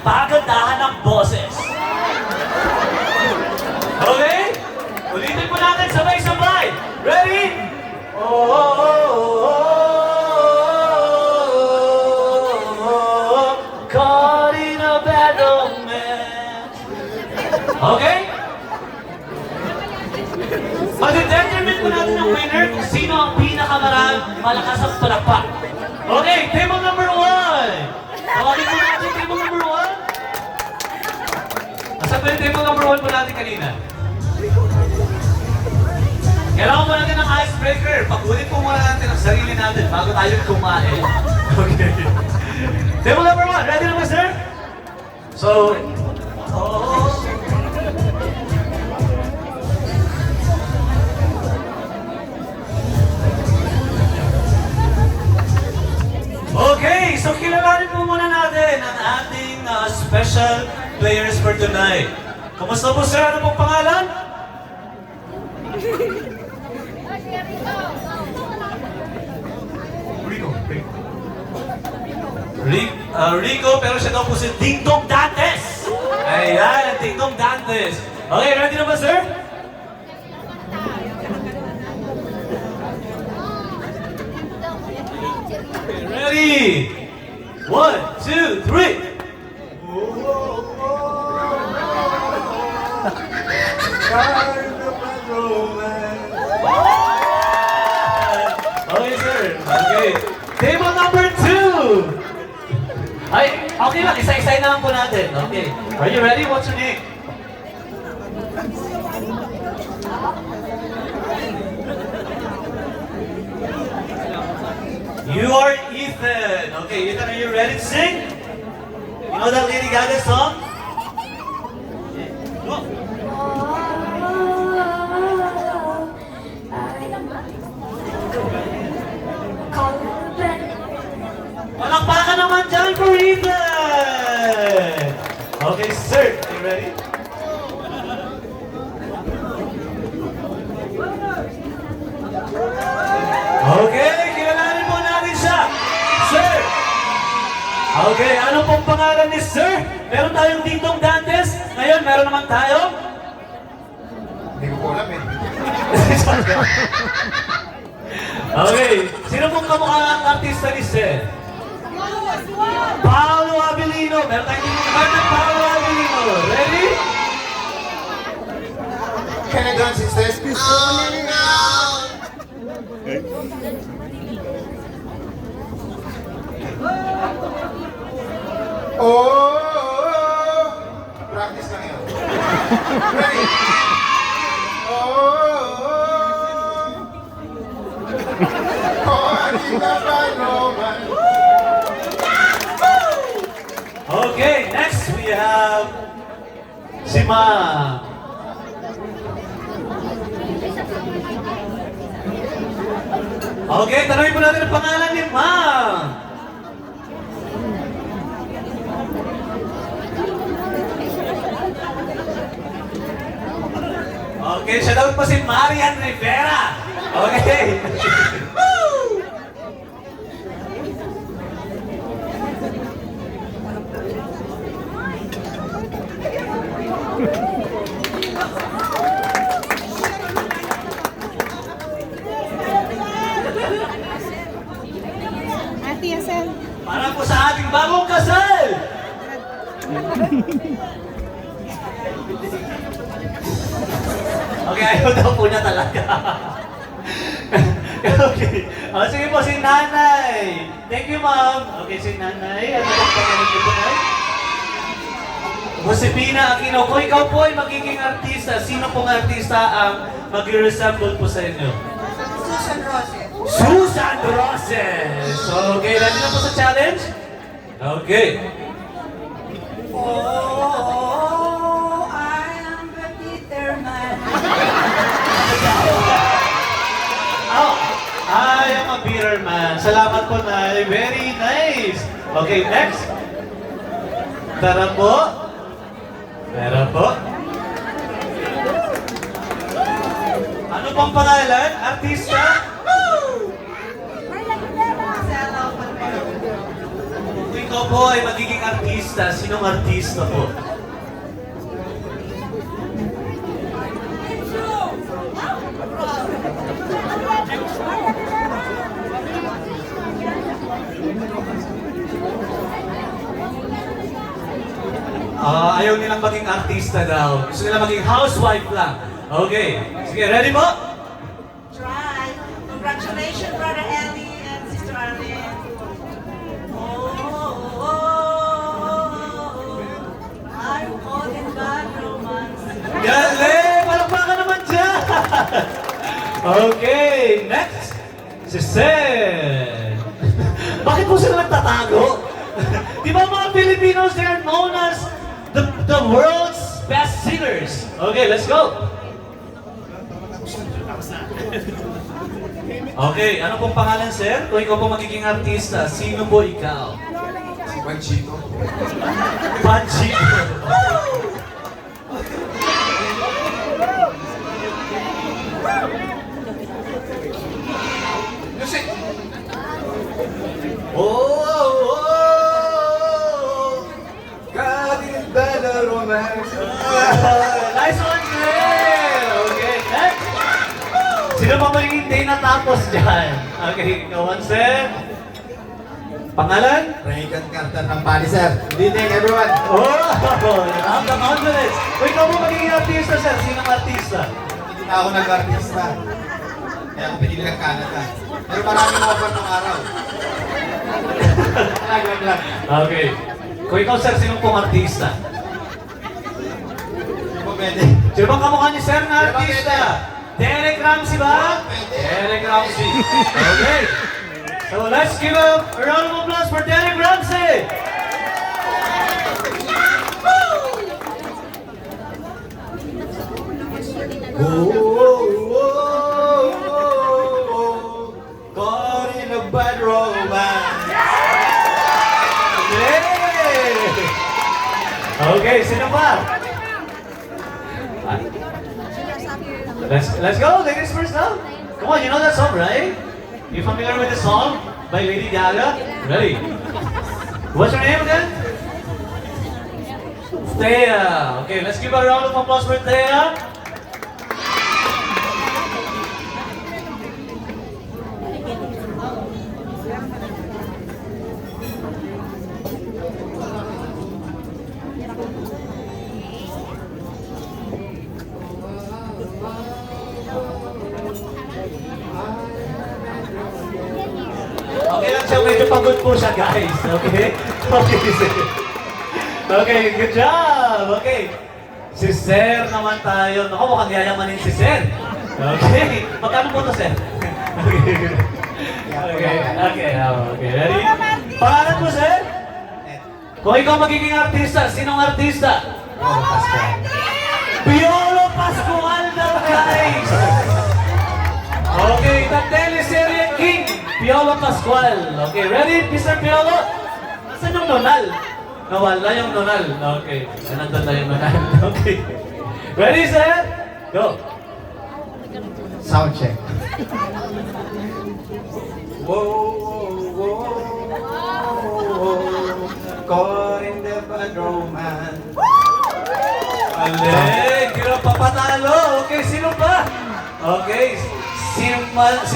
pagandahan ng boses. Okay? Ulitin po natin sabay-sabay. Ready? Oh, oh, oh, oh, oh, caught in a bad romance. Okay? Mag-determine po natin ang winner kung sino ang pinakamalakas ang palakpak. Okay, table number 1. Tawagin po natin table number 1. Nasaan ba yung table number 1 po natin kanina? Kailangan po natin ng icebreaker. Pag-ulit po muna natin ang sarili natin bago tayo kumain. Okay. Table number 1. Ready na ba, sir? So, okay, so kilalanin po muna natin ang ating special players for tonight. Kamusta po, sir? Ano pong pangalan? Rico, pero siya daw po si Ding Dong Dantes. Ayan, Ding Dong Dantes. Okay, ready na ba, sir? Okay, ready? 1, 2, 3. Okay, sir. Okay. Table number 2. Ay, okay lang. Isa-isay na lang po natin. Okay. Are you ready? What's your name? You are Ethan. Okay, Ethan, are you ready to sing? You know that Lady Gaga song? Go. Palakpakan naman dyan for Ethan! Okay, sir. Are you ready? Okay, kilalanin po natin siya. Sir! Okay, ano pong pangalan ni Sir? Meron tayong Ding Dong Dantes. Ngayon, meron naman tayo. Hindi ko po alam eh. Okay, sino pong kamukha ang artista ni Sir? Paolo Abilino. Meron tayong Ding Dong Dantes, Paolo Abilino. Ready? Can I dance instead? Oh, practice lang yun. Ready? Okay, next we have si Ma'am. Okay, tanongin po natin ang pangalan ni Ma'am. Okay, siya daw po si Marian Rivera. Okay. Ate Yasel. Para po sa ating bagong kasal. Okay, ayaw daw po niya talaga. Okay. Oh, sige po, si Nanay. Thank you, Ma'am. Okay, si Nanay. Ano pong pangalan niyo po, Nay? Josepina Aquino. Kung ikaw po ay magiging artista, sino pong artista ang mag-resemble po sa inyo? Susan Roses. Susan Roses! Okay, ready na po sa challenge? Okay. Oh, I am the bitter man. Oh, I am a beer man. Salamat po, Nay. Very nice. Okay, next. Tara po. Tara po. Ano pang pangalan? Artista? Kung ikaw ikaw po ay magiging artista, sinong artista po? Ayaw nilang maging artista daw. Gusto nila maging housewife lang. Okay. Sige, ready po? Try. Congratulations, Brother Ellie and Sister Arlene. I'm caught in bad romance. Galing! Palakpakan naman dyan! Okay, next. Si Sen. Bakit po sila nagtatago? Di ba mga Filipinos, they are known as the world's best singers. Okay, let's go. Okay, ano pong pangalan, sir? Kung ikaw po magiging artista, sino po ikaw? Si Panchito. Panchito. Music! God is better romance. Nice one, sir! Okay, next. Sino pa maghihintay na tapos dyan? Okay, ikaw one, sir. Pangalan? Reagan Carter ng Pali, sir. Good evening, everyone. Oh, you have the confidence. Kung ikaw po magiging artista, sir, sinong artista? Hindi na ako nag-artista. Kaya ako pinili ng Canada. Pero maraming offer ng araw. Lang. Okay. Kung ikaw, sir, sinong pong artista? Hindi po pwede. Sino bang kamukha ni sir na Sino ba artista? Derek Ramsey ba? Pwede. Derek Ramsey. Okay. So let's give a round of applause for Derek Ramsey. Caught in a bad romance. Yay! Okay, sino pa? Let's go, ladies first now. Come on, you know that song, right? You familiar with the song by Lady Gaga? Ready? What's your name again? Thea. Okay, let's give a round of applause for Thea. Okay lang siya, medyo pagod po siya, guys. Okay? Okay, sige. Okay, good job. Okay. Si Sir naman tayo. Naku, mukhang yayamanin si Sir. Okay. Magkano po to, Sir? Okay. Okay, ready? Pangalan po, Sir? Kung ikaw magiging artista, sinong artista? Piolo Pascual daw, guys! Okay, the teleserye king, Piolo Pascual. Okay, ready, Mr. Piolo? Nasaan yung nonal? Nawala yung nonal. Okay, nandun na yung nonal. Okay. Ready, sir? Go. Sound check. Caught in the bad romance. Alin, kira papatalo. Okay, sino pa? Okay, si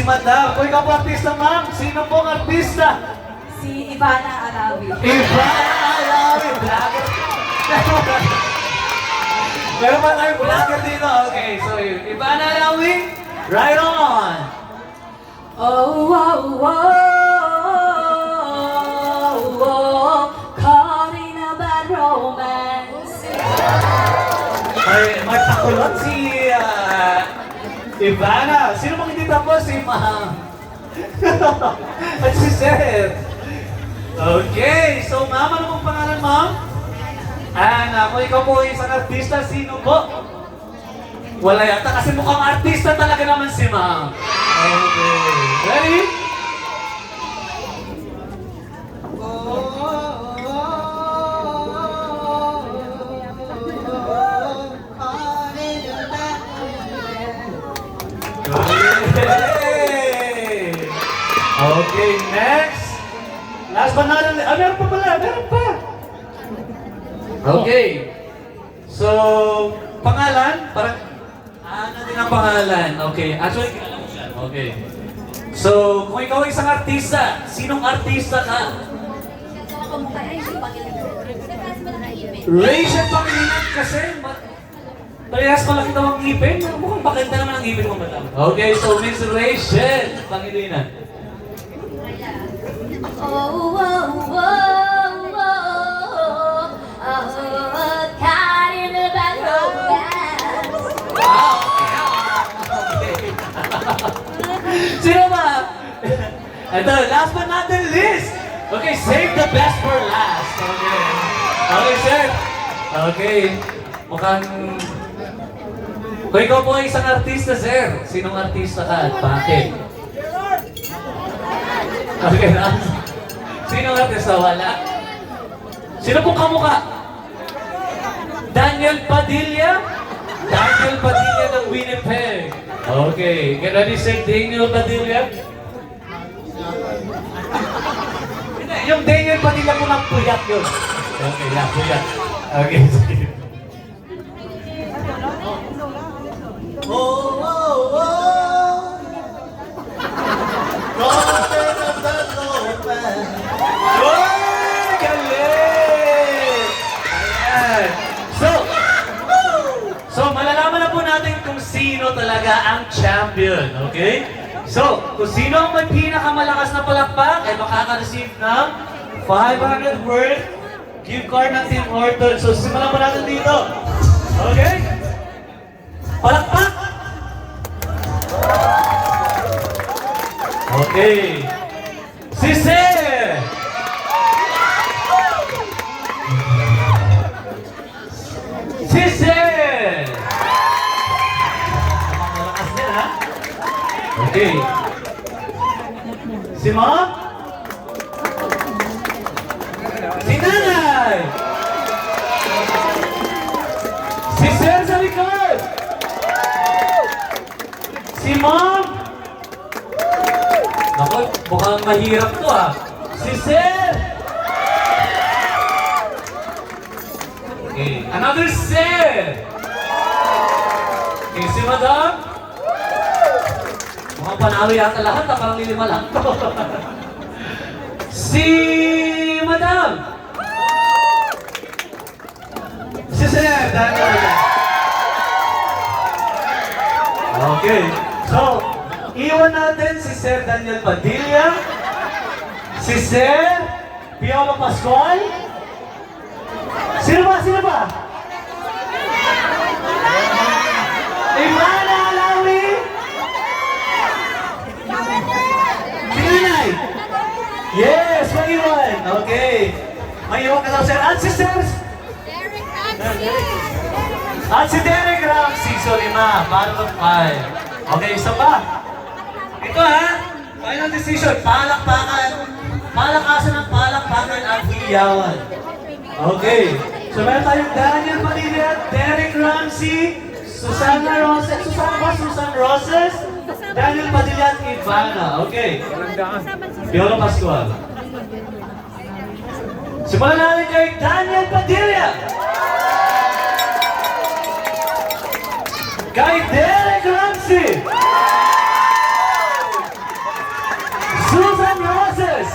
Madam. Kung ikaw po artista, ma'am, sino pong artista? Si Ivana Arawi. Ivana Alawi, vlogger. Meron ba tayong vlogger dito? Okay, so Ivana Alawi, right on. Oh, oh, oh, caught in a bad romance. May takulot si Ivana. Sino bang hindi tapos? Si Ma'am. At si Sir. Okay, so ma'am, ano pong pangalan, ma'am? Ana, kung ikaw po isang artista, sino po? Wala yata, kasi mukhang artista talaga naman si ma'am. Okay. Ready? Yay! Okay, next. Last but not least, meron pa pala, meron pa. Okay. So, pangalan, parang, ano din ang pangalan? Okay, actually, kilala mo siya. Okay. So, kung ikaw ay isang artista, sinong artista ka? Rachel Pangilinan kasi, parehas malaki daw ang ngipin. Mukhang pakita naman ang ngipin mo, madam. Okay, so Miss Rachel Pangilinan. Oh, oh, oh, oh, oh, caught in a bad romance. Wow! Okay. Sino ba? Ito, last but not the least. Okay, save the best for last. Okay. Okay, sir. Okay. Mukhang... Kung ikaw po ay isang artista, sir. Sinong artista ka at bakit? Okay, sinong artista? Wala. Sino pong kamukha? Daniel Padilla? Daniel Padilla ng Winnipeg. Okay, get ready, sir. Daniel Padilla. Hindi, yung Daniel Padilla mo ng puyat yun. Okay, yeah, puyat. Okay, sige. Oh, oh, oh. Golden of the Lord. Oh, galing! Ayan. So, malalaman na po natin kung sino talaga ang champion, okay? So, kung sino ang may pinakamalakas na palakpak, ay makaka-receive ng 500 worth gift card ng Team Horton. So, simulan po natin dito. Okay? Palakpak! Okay. Si Sir! Si Sir! Malakas din, ha? Okay. Si Mom? Si Nanay! Si Sir sa likod! Si Mom? Naku, mukhang mahirap to, ha? Si Sir! Okay, another Sir! Okay, si Madam? Mukhang panalo yata lahat, parang lilima lang to. Si Madam! Si Sir, Daniel. Okay, so, iwan natin si Sir Daniel Padilla, si Sir Piolo Pascual. Sino ba? Sino ba? Ivana Alawi? Si Nanay? Yes, may iwan. Okay. May iwan ka daw, Sir. At si Sir? At si Derek Ramsey. So, 5. Para mag 5. Okay, isa pa. Ito, ha? Final decision. Palakpakan. Palakasan ng palakpakan at hiyawan. Okay. So, meron tayong Daniel Padilla, Derek Ramsey, Susana Roses. Susana ba? Susan Roses? Daniel Padilla at Ivana. Okay. Piolo Pascual. Simulan natin kay Daniel Padilla. Kay Derek Ramsey. Susan Roses.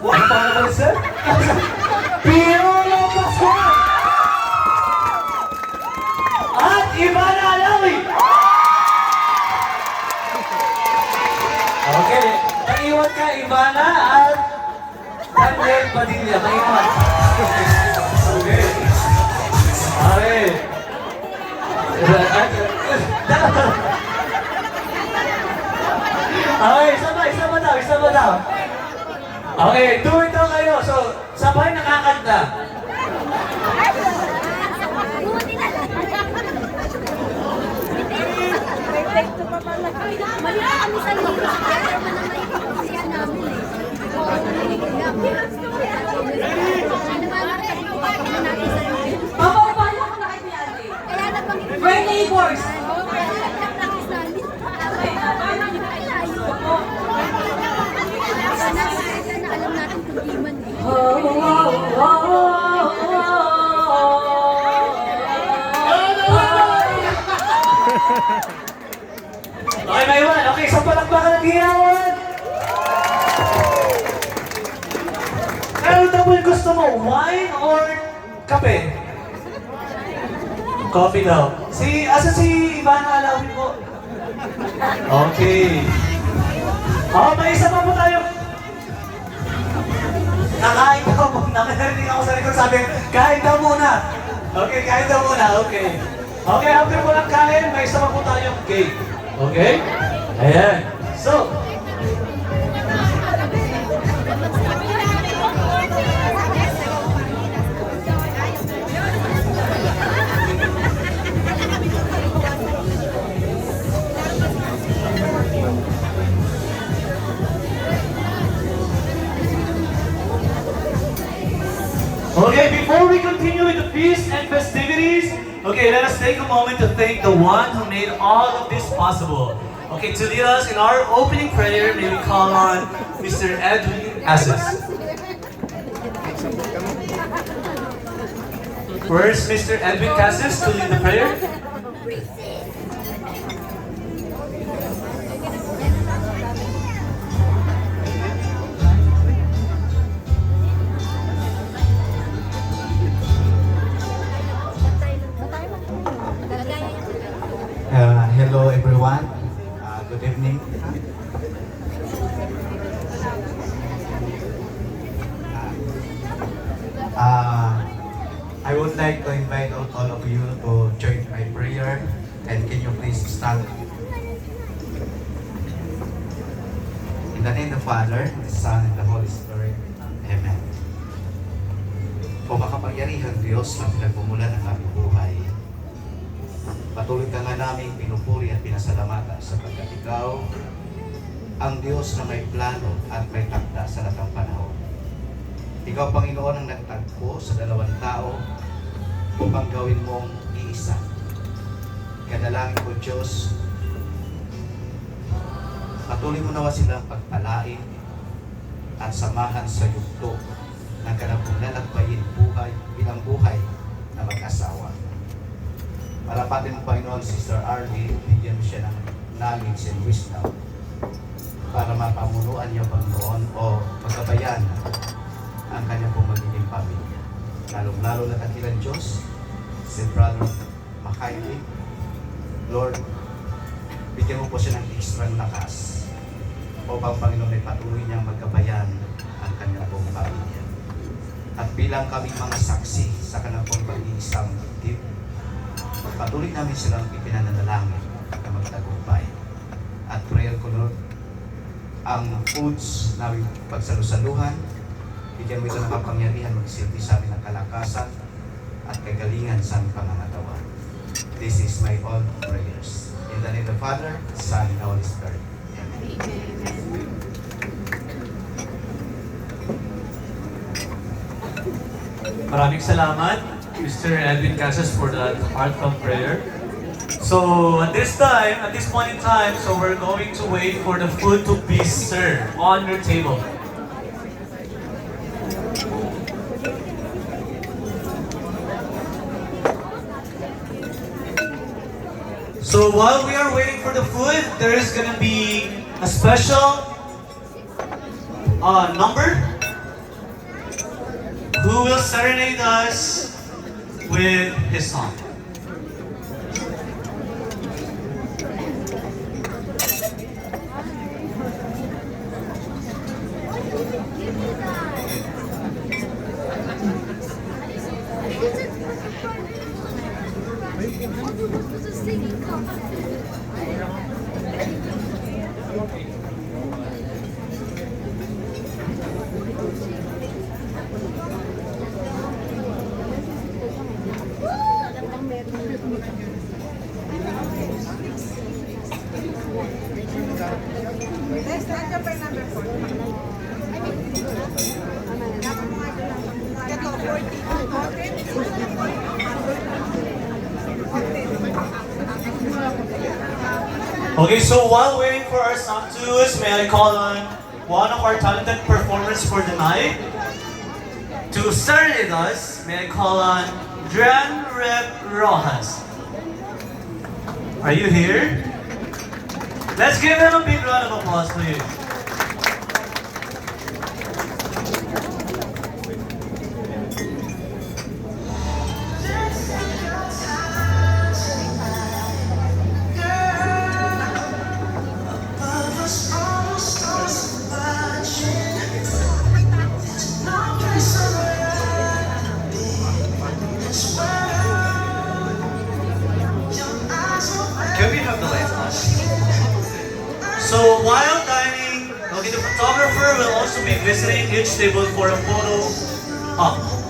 Ano pa naman, sir? Piolo Pascual. At Ivana Alawi. Okay. Naiwan ka, Ivana, at Daniel Padilla. Naiwan. Okay. Okay. Okay, isa pa daw. Okay, tuwid daw kayo. So, sabay nakakanta. Mali na kami sa libro. Kaya naman ang naiintindihan namin eh. Mapapala ko na kay Ate. Kaya nabanggit We're neighbors. Kaya nag-practice namin. Okay, may iwan. Okay, so palakpakan ng hiyawan. Ano daw gusto mo? Wine or kape? Coffee daw. Asa si Ivana Alawin po? Okay. Oh, may isa pa po tayo. Kakain daw muna. May narinig ako sa likod sabi, kain daw muna. Okay, kain daw muna. Okay. Okay, after po lang kain, may isa pa po tayong cake. Okay? Ayan. So, okay, before we continue with the feast and festivities, okay, let us take a moment to thank the one who made all of this possible. Okay, to lead us in our opening prayer, may we call on Mr. Edwin Asis. First, Mr. Edwin Cassis to lead the prayer. Hello everyone. Good evening. I would like to invite all of you to join my prayer, and can you please stand? In the name of the Father, the Son, and the Holy Spirit. Amen. O makapangyarihang Diyos na pinagmumulan ng aming buhay, patuloy ka nga namin pinupuri at pinasalamatan sapagkat ikaw ang Diyos na may plano at may takda sa lahat ng panahon. Ikaw, Panginoon, ang nagtagpo sa dalawang tao upang gawin mong iisa. Kadalangin ko, Diyos, patuloy mo nawa silang pagpalain at samahan sa yugto ng kanapong lalagpayin buhay bilang buhay na mag-asawa. Parapatin mo, Panginoon, Sister Arlie, bigyan mo siya ng knowledge and wisdom para mapamunuan niya, Panginoon, o pagkabayan ang kanyang pong magiging pamilya. Lalong-lalo na kakilang Diyos, si Brother Makaili. Lord, bigyan mo po siya ng extra lakas upang, Panginoon, ay patuloy niyang magkabayan ang kanyang pong pamilya. At bilang kami mga saksi sa kanyang pong pag-iisang tip, patuloy namin silang ipinananalangin na magtagumpay. At prayer ko, Lord, ang foods na pagsalusaluhan, bigyan mo ito ng kapangyarihan magsilbi sa amin ng kalakasan at kagalingan sa aming pangangatawan. This is my all prayers. In the name of the Father, Son, and Holy Spirit. Amen. Maraming salamat, Mr. Edwin Casas, for that heartfelt prayer. So at this point in time, so we're going to wait for the food to be served on your table. So while we are waiting for the food, there is gonna be a special number who will serenade us with his song. Okay, so while waiting for our song twos, may I call on one of our talented performers for the night to serenade us. May I call on Dran Rep Rojas. Are you here? Let's give them a big round of applause, please. Can we have the lights on? So while dining, okay, the photographer will also be visiting each table for a photo op.